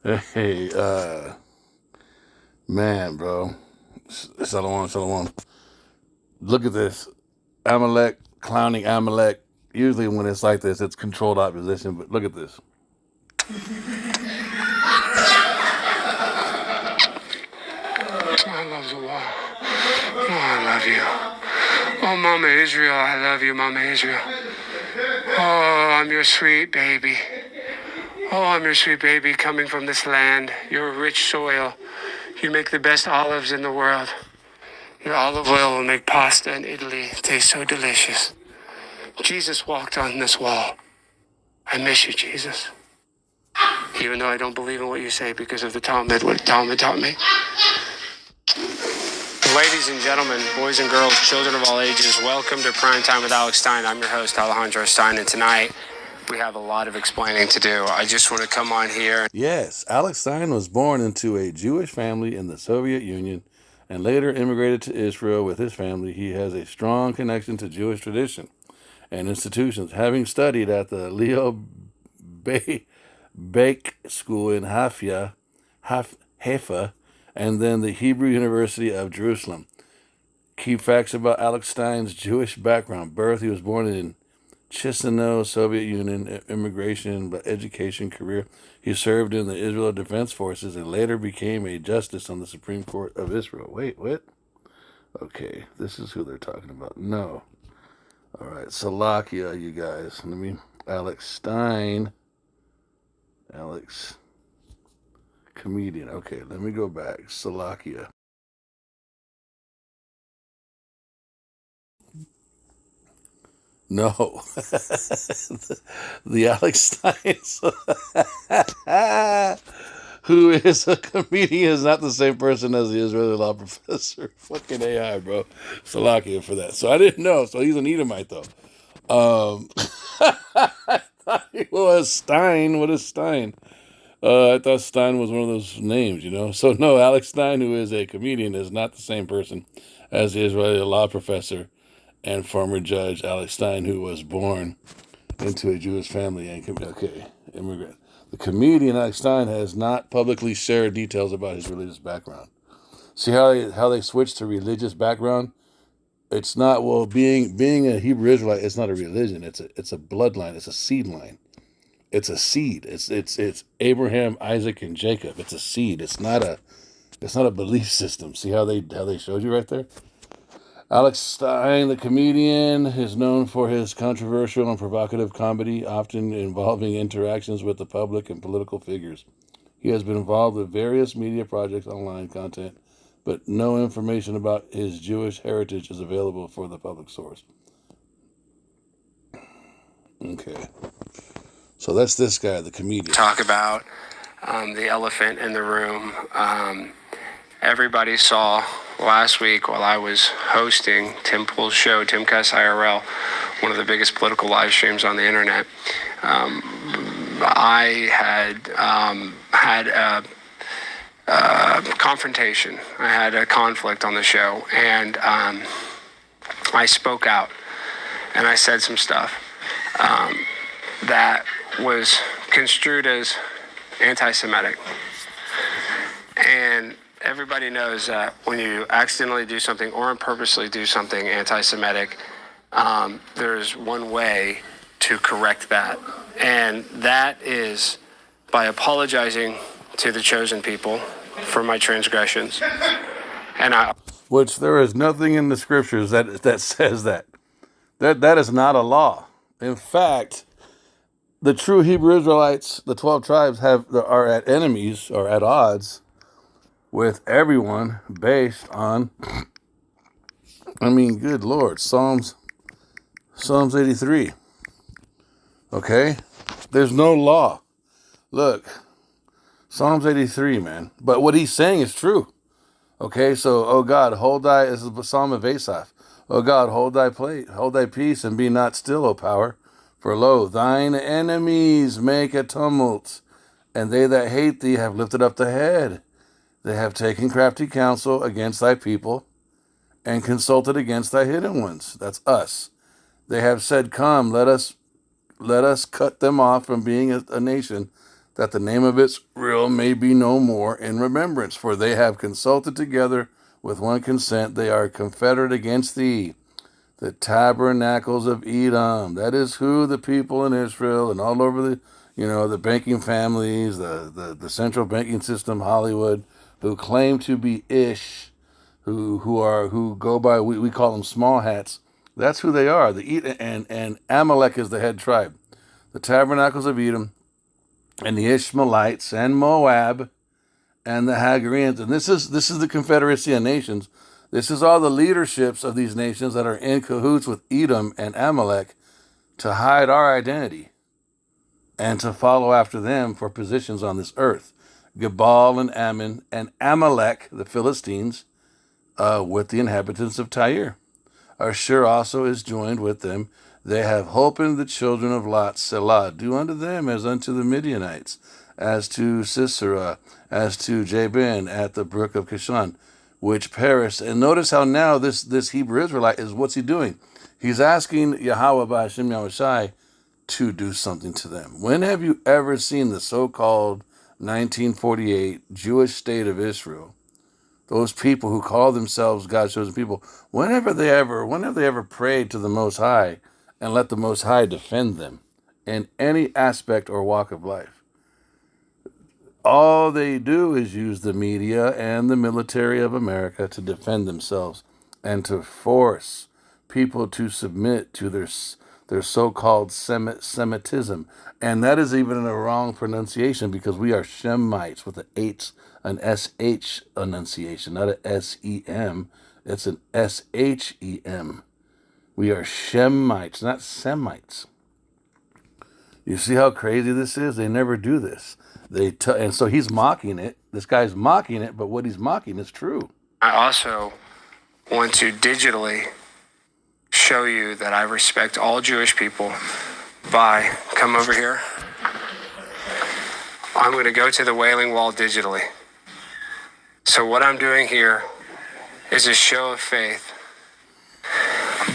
Hey, man, bro. Shalom, shalom. Look at this. Amalek, clowning Amalek. Usually when it's like this, it's controlled opposition, but look at this. I love the wall. Oh, I love you. Oh, Mama Israel, I love you, Mama Israel. Oh, I'm your sweet baby. Oh, I'm your sweet baby coming from this land, your rich soil. You make the best olives in the world. Your olive oil will make pasta in Italy taste so delicious. Jesus walked on this wall. I miss you, Jesus. Even though I don't believe in what you say because of the Talmud, what Talmud taught me. Ladies and gentlemen, boys and girls, children of all ages, welcome to Prime Time with Alex Stein. I'm your host, Alejandro Stein, and tonight we have a lot of explaining to do. I just want to come on here. Yes, Alex Stein was born into a Jewish family in the Soviet Union and later immigrated to Israel with his family. He has a strong connection to Jewish tradition and institutions, having studied at the Leo Bake School in Haifa, and then the Hebrew University of Jerusalem. Key facts about Alex Stein's Jewish background. Birth: he was born in Chisinau, Soviet Union. Immigration, education, career: he served in the Israel Defense Forces and later became a justice on the Supreme Court of Israel. Wait, what? Okay, this is who they're talking about. No. All right, Salakia, you guys. Alex Stein. Alex, comedian. Okay, let me go back. Salakia. No. The Alex Stein, who is a comedian, is not the same person as the Israeli law professor. Fucking AI, bro. Salakia for that. So I didn't know. So he's an Edomite, though. I thought he was Stein. What is Stein? I thought Stein was one of those names, you know. So no, Alex Stein, who is a comedian, is not the same person as the Israeli law professor and former judge Alex Stein, who was born into a Jewish family and immigrant. The comedian Alex Stein has not publicly shared details about his religious background. See how they switched to religious background? It's not, well, being a Hebrew Israelite. It's not a religion. It's a bloodline. It's a seed line. It's a seed. It's Abraham, Isaac, and Jacob. It's a seed. It's not a belief system. See how they showed you right there? Alex Stein, the comedian, is known for his controversial and provocative comedy, often involving interactions with the public and political figures. He has been involved with various media projects, online content, but no information about his Jewish heritage is available for the public source. Okay. So that's this guy, the comedian. Talk about the elephant in the room. Everybody saw last week while I was hosting Tim Pool's show, Timcast IRL, one of the biggest political live streams on the internet. I had a confrontation. I had a conflict on the show, and I spoke out, and I said some stuff that was construed as anti-Semitic. And everybody knows that when you accidentally do something or purposely do something anti-Semitic, there's one way to correct that. And that is by apologizing to the chosen people for my transgressions. Which there is nothing in the scriptures that says that. That is not a law. In fact, the true Hebrew Israelites, the 12 tribes, are at enemies or at odds with everyone based on, good Lord, Psalms 83. Okay? There's no law. Look, Psalms 83, man. But what he's saying is true. Okay, so, oh God, this is the Psalm of Asaph. Oh God, hold thy peace, and be not still, O power. For lo, thine enemies make a tumult, and they that hate thee have lifted up the head. They have taken crafty counsel against thy people, and consulted against thy hidden ones. That's us. They have said, come, let us cut them off from being a nation, that the name of Israel may be no more in remembrance. For they have consulted together with one consent. They are confederate against thee. The tabernacles of Edom. That is who the people in Israel and all over the banking families, the central banking system, Hollywood, who claim to be Ish, who go by, we call them small hats. That's who they are. And Amalek is the head tribe. The tabernacles of Edom and the Ishmaelites and Moab and the Hagarians. And this is the confederacy of nations. This is all the leaderships of these nations that are in cahoots with Edom and Amalek to hide our identity and to follow after them for positions on this earth. Gebal and Ammon and Amalek, the Philistines, with the inhabitants of Tyre. Ashur also is joined with them. They have holpen the children of Lot, Selah. Do unto them as unto the Midianites, as to Sisera, as to Jabin at the brook of Kishon, which perished. And notice how now this Hebrew Israelite is, what's he doing? He's asking Yahweh by Hashem Yahushai to do something to them. When have you ever seen the so-called 1948 Jewish state of Israel, those people who call themselves God's chosen people, when have they ever prayed to the Most High and let the Most High defend them in any aspect or walk of life? All they do is use the media and the military of America to defend themselves and to force people to submit to their so-called Semitism. And that is even a wrong pronunciation because we are Shemites with an SH enunciation, not a SEM. It's an SHEM. We are Shemites, not Semites. You see how crazy this is? They never do this. And so he's mocking it. This guy's mocking it, but what he's mocking is true. I also want to digitally show you that I respect all Jewish people by, come over here. I'm going to go to the Wailing Wall digitally. So what I'm doing here is a show of faith.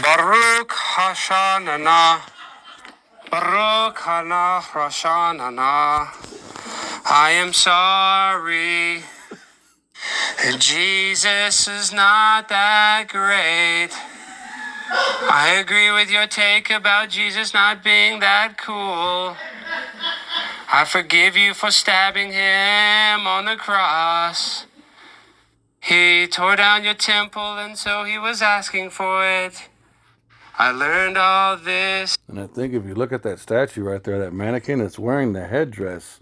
Baruch Hashanah, Baruch Hana Hashanah. I am sorry, Jesus is not that great. I agree with your take about Jesus not being that cool. I forgive you for stabbing him on the cross. He tore down your temple, and so he was asking for it. I learned all this. And I think if you look at that statue right there, that mannequin, it's wearing the headdress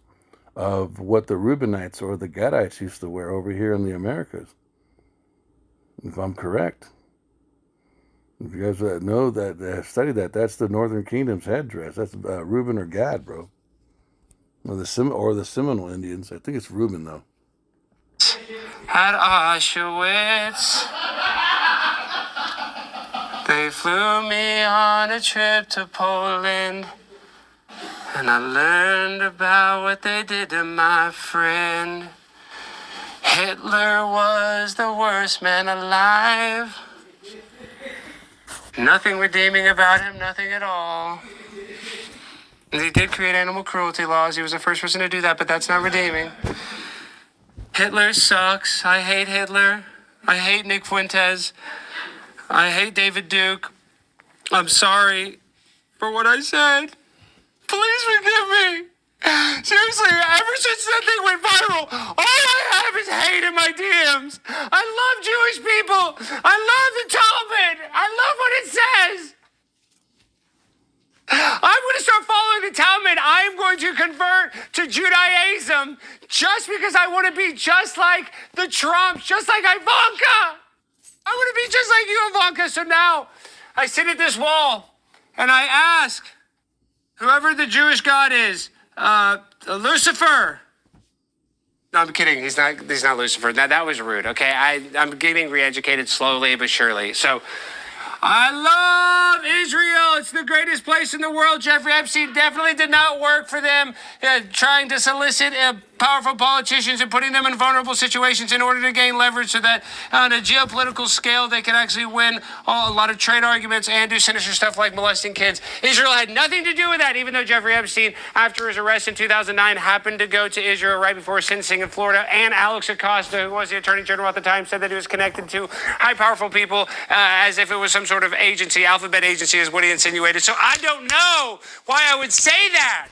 of what the Reubenites or the Gadites used to wear over here in the Americas. If I'm correct. If you guys know that, study that, that's the Northern Kingdom's headdress. That's Reuben or Gad, bro. Or the Seminole Indians. I think it's Reuben, though. At Auschwitz, they flew me on a trip to Poland, and I learned about what they did to my friend. Hitler was the worst man alive. Nothing redeeming about him, nothing at all. And he did create animal cruelty laws. He was the first person to do that, but that's not redeeming. Hitler sucks. I hate Hitler. I hate Nick Fuentes. I hate David Duke. I'm sorry for what I said. Please forgive me. Seriously, ever since that thing went viral, all I have is hate in my DMs. I love Jewish people. I love the Talmud. I love what it says. I'm going to start following the Talmud. I'm going to convert to Judaism just because I want to be just like the Trumps, just like Ivanka. I want to be just like you, Ivanka. So now I sit at this wall and I ask whoever the Jewish God is, Lucifer. No, I'm kidding. He's not Lucifer. That was rude. Okay, I'm getting re-educated slowly but surely. So I love Israel. It's the greatest place in the world. Jeffrey Epstein definitely did not work for them, trying to solicit powerful politicians and putting them in vulnerable situations in order to gain leverage so that on a geopolitical scale they can actually win a lot of trade arguments and do sinister stuff like molesting kids. Israel had nothing to do with that, even though Jeffrey Epstein, after his arrest in 2009, happened to go to Israel right before sentencing in Florida. And Alex Acosta, who was the attorney general at the time, said that he was connected to high powerful people as if it was some sort of agency. Alphabet agency is what he insinuated. So I don't know why I would say that.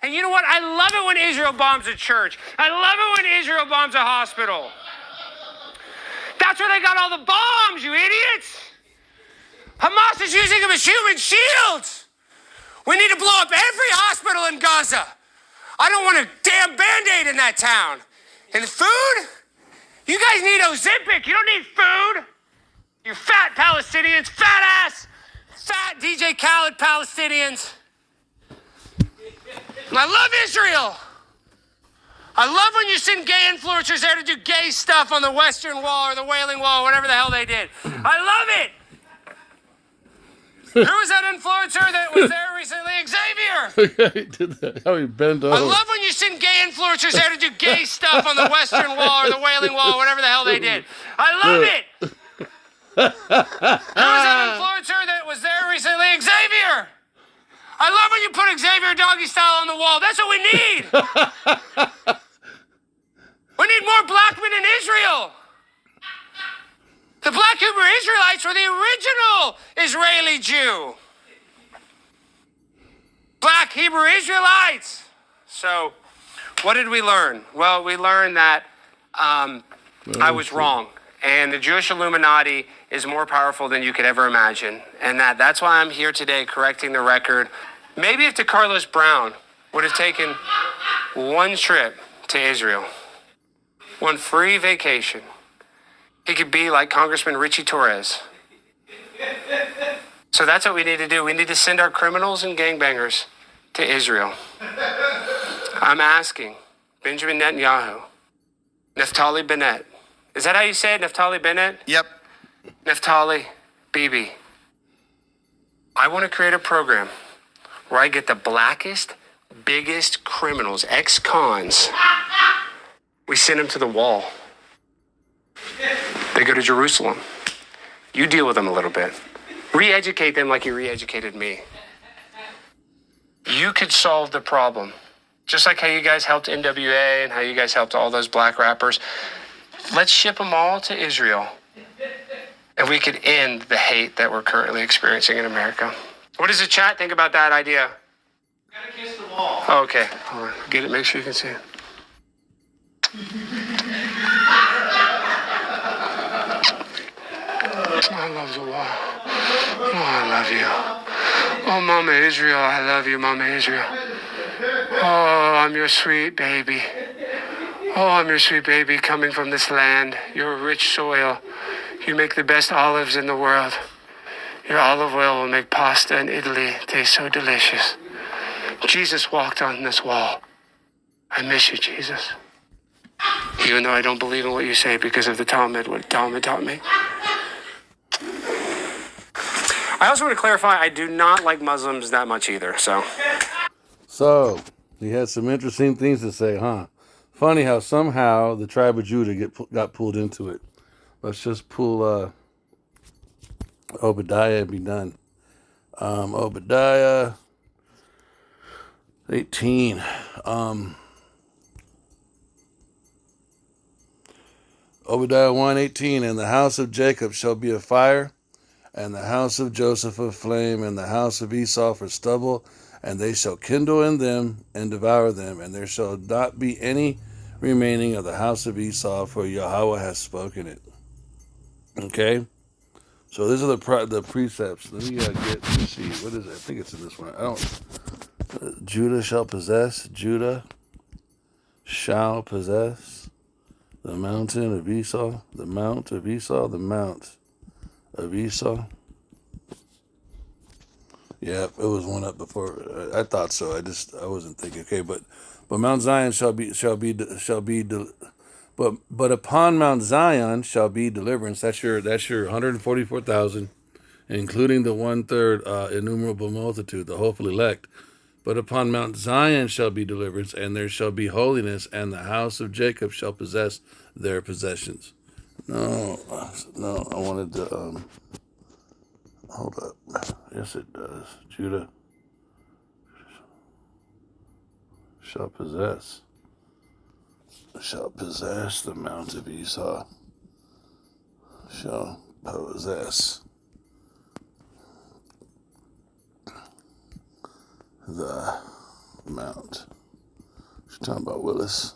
And you know what? I love it when Israel bombs a church. I love it when Israel bombs a hospital. That's where they got all the bombs, you idiots. Hamas is using them as human shields. We need to blow up every hospital in Gaza. I don't want a damn Band-Aid in that town. And food? You guys need Ozempic. You don't need food. You fat Palestinians, fat ass, fat DJ Khaled Palestinians. I love Israel. I love when you send gay influencers there to do gay stuff on the Western Wall or the Wailing Wall, or whatever the hell they did. I love it. Who was that influencer that was there recently? Xavier. He did that. How he bent over. I love when you send gay influencers there to do gay stuff on the Western Wall or the Wailing Wall, or whatever the hell they did. I love it. Who was that influencer that was there recently? Xavier. I love when you put Xavier doggy style on the wall. That's what we need. We need more black men in Israel. The black Hebrew Israelites were the original Israeli Jew. Black Hebrew Israelites. So, what did we learn? Well, we learned that I was wrong. And the Jewish Illuminati is more powerful than you could ever imagine. And that's why I'm here today correcting the record. Maybe if DeCarlos Brown would have taken one trip to Israel, one free vacation, he could be like Congressman Richie Torres. So that's what we need to do. We need to send our criminals and gangbangers to Israel. I'm asking Benjamin Netanyahu, Naftali Bennett. Is that how you say it, Naftali Bennett? Yep. Naftali, Bibi. I want to create a program where I get the blackest, biggest criminals, ex-cons. We send them to the wall. They go to Jerusalem. You deal with them a little bit. Re-educate them like you re-educated me. You could solve the problem. Just like how you guys helped NWA and how you guys helped all those black rappers. Let's ship them all to Israel. And we could end the hate that we're currently experiencing in America. What does the chat think about that idea? Gotta kiss the wall. Oh, okay. Hold on. Get it. Make sure you can see it. I love the wall. Oh, I love you. Oh, Mama Israel, I love you, Mama Israel. Oh, I'm your sweet baby. Oh, I'm your sweet baby coming from this land, your rich soil. You make the best olives in the world. Your olive oil will make pasta in Italy taste so delicious. Jesus walked on this wall. I miss you, Jesus. Even though I don't believe in what you say because of the Talmud, what Talmud taught me. I also want to clarify, I do not like Muslims that much either, so. So, he had some interesting things to say, huh? Funny how somehow the tribe of Judah got pulled into it. Let's just pull Obadiah and be done. Obadiah 18. Obadiah 1:18. And the house of Jacob shall be a fire, and the house of Joseph a flame, and the house of Esau for stubble, and they shall kindle in them and devour them, and there shall not be any remaining of the house of Esau, for Yahweh has spoken it. Okay, so these are the precepts. Let me see, what is it? I think it's in this one. Judah shall possess. Judah shall possess the mountain of Esau, the mount of Esau, the mount of Esau. Yeah, it was one up before. I thought so. I wasn't thinking. Okay, but Mount Zion but upon Mount Zion shall be deliverance. That's your 144,000, including the 1/3 innumerable multitude, the hopeful elect. But upon Mount Zion shall be deliverance, and there shall be holiness, and the house of Jacob shall possess their possessions. No, no, I wanted to, hold up. Yes, it does. Judah shall possess the mount of Esau, shall possess the mount. She's talking about Willis.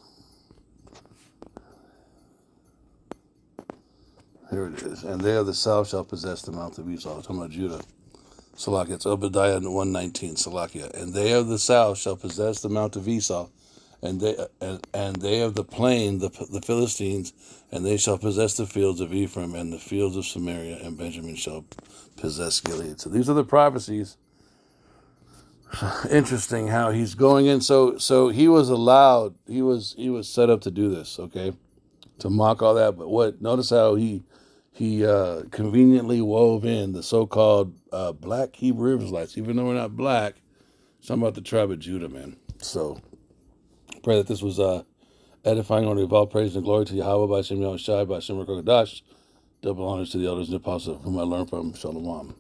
Here it is. And they of the south shall possess the mount of Esau. Talking about Judah. Salakia. It's Obadiah 119. Salakia. And they of the south shall possess the mount of Esau, and they of the plain, the Philistines, and they shall possess the fields of Ephraim and the fields of Samaria, and Benjamin shall possess Gilead. So these are the prophecies. Interesting how he's going in. So he was allowed. He was set up to do this. Okay, to mock all that. But notice how he conveniently wove in the so-called black Hebrew Israelites, even though we're not black. Something about the tribe of Judah, man. So pray that this was edifying. Only of all praise and glory to Yahweh by Shem Yahushai by Shem Rakokadash. Double honors to the elders and apostles whom I learned from. Shalom.